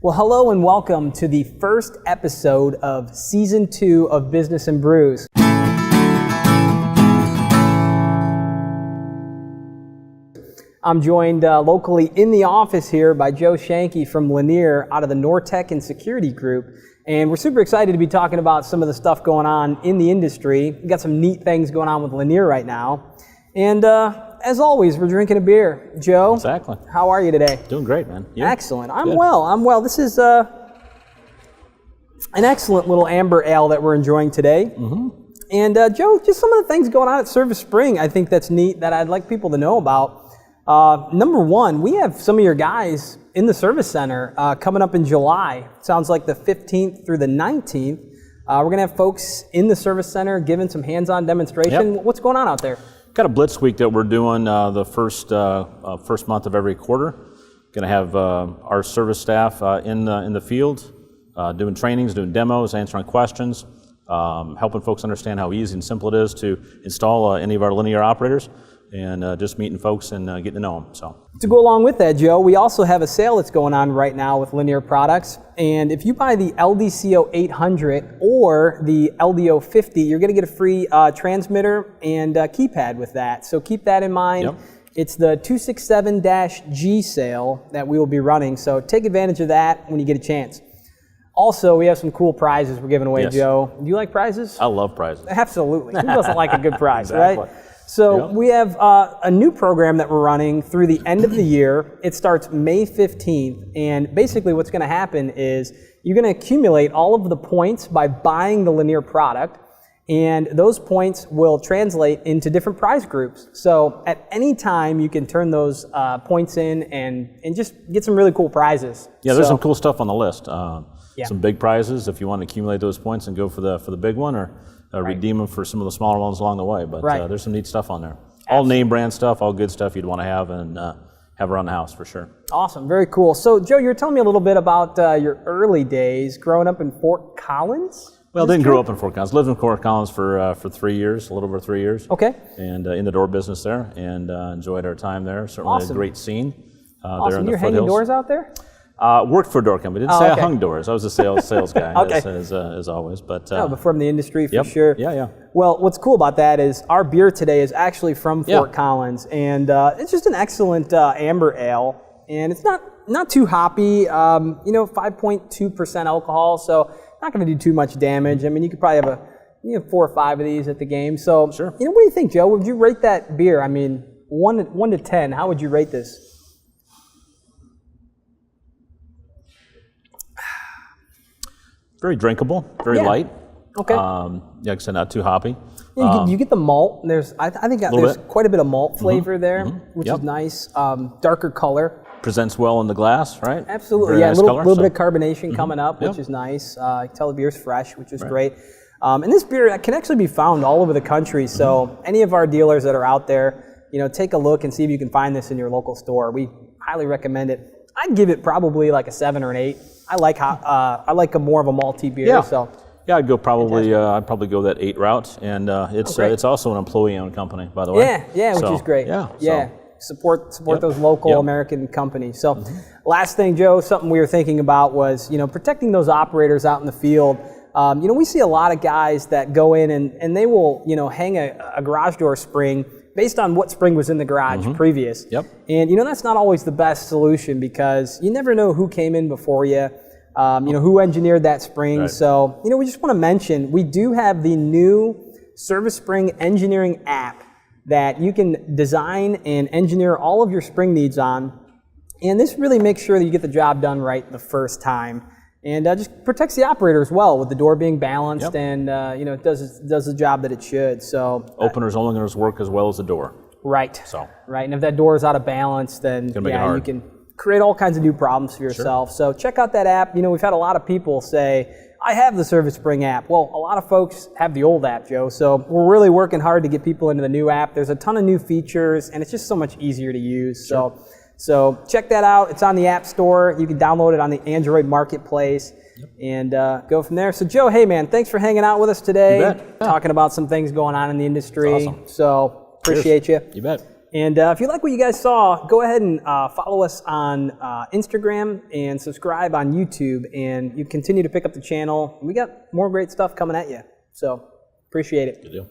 Well, hello and welcome to the first episode of Season 2 of Business and Brews. I'm joined locally in the office here by Joe Schenke from Lanier out of the Nortech and Security Group. And we're super excited to be talking about some of the stuff going on in the industry. We've got some neat things going on with Lanier right now. And as always, we're drinking a beer. Joe? Exactly. How are you today? Doing great, man. You? Excellent. I'm well. This is an excellent little amber ale that we're enjoying today. Mm-hmm. And Joe, just some of the things going on at Service Spring I think that's neat that I'd like people to know about. Number one, we have some of your guys in the Service Center coming up in July. Sounds like the 15th through the 19th. We're going to have folks in the Service Center giving some hands-on demonstration. Yep. What's going on out there? Got a Blitz Week that we're doing the first month of every quarter. Going to have our service staff in the field doing trainings, doing demos, answering questions, helping folks understand how easy and simple it is to install any of our linear operators, and just meeting folks and getting to know them. So to go along with that, Joe, we also have a sale that's going on right now with Lanier products. And if you buy the LDCO 800 or the LDO 50, you're going to get a free transmitter and keypad with that. So keep that in mind. Yep. It's the 267-G sale that we will be running. So take advantage of that when you get a chance. Also, we have some cool prizes we're giving away, yes. Joe. Do you like prizes? I love prizes. Absolutely. Who doesn't like a good prize, exactly. Right? So we have a new program that we're running through the end of the year. It starts May 15th, and basically what's going to happen is you're going to accumulate all of the points by buying the Lanier product, and those points will translate into different prize groups. So at any time you can turn those points in and just get some really cool prizes. Yeah, there's some cool stuff on the list. Some big prizes if you want to accumulate those points and go for the big one, or redeem them for some of the smaller ones along the way. But there's some neat stuff on there. Absolutely. All name brand stuff, all good stuff you'd want to have and have around the house for sure. Awesome, very cool. So Joe, you were telling me a little bit about your early days growing up in Fort Collins? Well, didn't grow up in Fort Collins. Lived in Fort Collins for 3 years, a little over 3 years. Okay. And in the door business there, and enjoyed our time there. Certainly a great scene. Awesome. There in the You're hanging doors out there? Worked for a door company. Didn't say I hung doors. I was a sales guy, okay. as always. But from the industry for sure. Yeah. Well, what's cool about that is our beer today is actually from Fort Collins, and it's just an excellent amber ale, and it's not too hoppy. 5.2% alcohol, so not going to do too much damage. I mean, you could probably have 4 or 5 of these at the game. So, sure. What do you think, Joe? Would you rate that beer? I mean, 1 to 10. How would you rate this? Very drinkable, very light. Okay. Like I said, not too hoppy. Yeah, you get the malt. I think there's quite a bit of malt flavor there, which is nice. Darker color. Presents well in the glass, right? Absolutely. Very nice a color, little bit of carbonation coming up, which is nice. You can tell the beer's fresh, which is great. And this beer can actually be found all over the country. So any of our dealers that are out there, take a look and see if you can find this in your local store. We highly recommend it. I'd give it probably like a 7 or an 8. I like a more of a malty beer. Yeah. So I'd go I'd probably go that 8 route, and it's also an employee-owned company, by the way. Yeah, which is great. Yeah. Support those local American companies. So, last thing, Joe, something we were thinking about was protecting those operators out in the field. We see a lot of guys that go in and they will hang a garage door spring based on what spring was in the garage previous. Yep. And that's not always the best solution because you never know who came in before you, who engineered that spring. Right. So, we just want to mention we do have the new Service Spring engineering app that you can design and engineer all of your spring needs on. And this really makes sure that you get the job done right the first time. And just protects the operator as well with the door being balanced and, it does the job that it should. So openers only going to work as well as the door. Right. So. Right. And if that door is out of balance, then you can create all kinds of new problems for yourself. Sure. So check out that app. We've had a lot of people say, I have the Service Spring app. Well, a lot of folks have the old app, Joe. So we're really working hard to get people into the new app. There's a ton of new features, and it's just so much easier to use. Sure. So check that out. It's on the App Store. You can download it on the Android Marketplace and go from there. So, Joe, hey, man, thanks for hanging out with us today. You bet. Talking about some things going on in the industry. That's awesome. So appreciate you. You bet. And if you like what you guys saw, go ahead and follow us on Instagram and subscribe on YouTube, and you continue to pick up the channel. We got more great stuff coming at you. So appreciate it. Good deal.